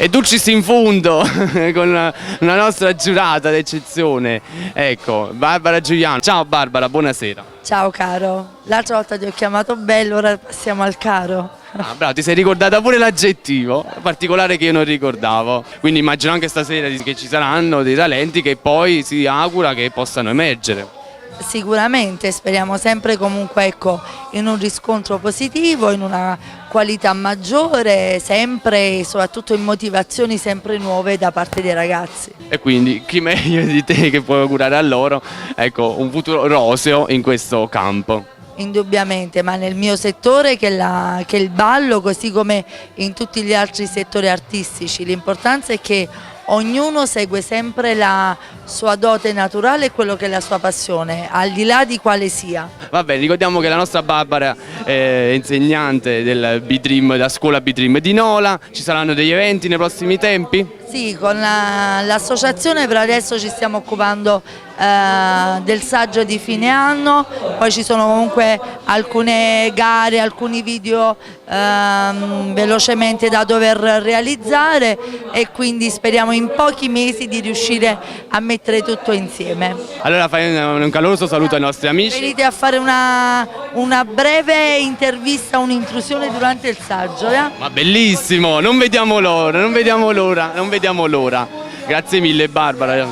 e Dulcis in fondo con una nostra giurata d'eccezione. Ecco, Barbara Giuliano. Ciao Barbara, buonasera. Ciao caro, l'altra volta ti ho chiamato bello, ora passiamo al caro. Ah, bravo, ti sei ricordata pure l'aggettivo particolare che io non ricordavo. Quindi immagino anche stasera che ci saranno dei talenti che poi si augura che possano emergere. Sicuramente, speriamo sempre comunque ecco, in un riscontro positivo, in una qualità maggiore, sempre e soprattutto in motivazioni sempre nuove da parte dei ragazzi. E quindi chi meglio di te che puoi augurare a loro, ecco, un futuro roseo in questo campo. Indubbiamente, ma nel mio settore che è il ballo, così come in tutti gli altri settori artistici, l'importanza è che ognuno segue sempre la sua dote naturale e quello che è la sua passione, al di là di quale sia. Va bene, ricordiamo che la nostra Barbara è insegnante del B-Dream, della scuola B-Dream di Nola. Ci saranno degli eventi nei prossimi tempi? Sì, con l'associazione per adesso ci stiamo occupando del saggio di fine anno, poi ci sono comunque alcune gare, alcuni video velocemente da dover realizzare e quindi speriamo in pochi mesi di riuscire a mettere tutto insieme. Allora fai un caloroso saluto ai nostri amici. Venite a fare una breve intervista, un'intrusione durante il saggio. Ma bellissimo, non vediamo l'ora, non vediamo l'ora, non vediamo l'ora. Grazie mille Barbara.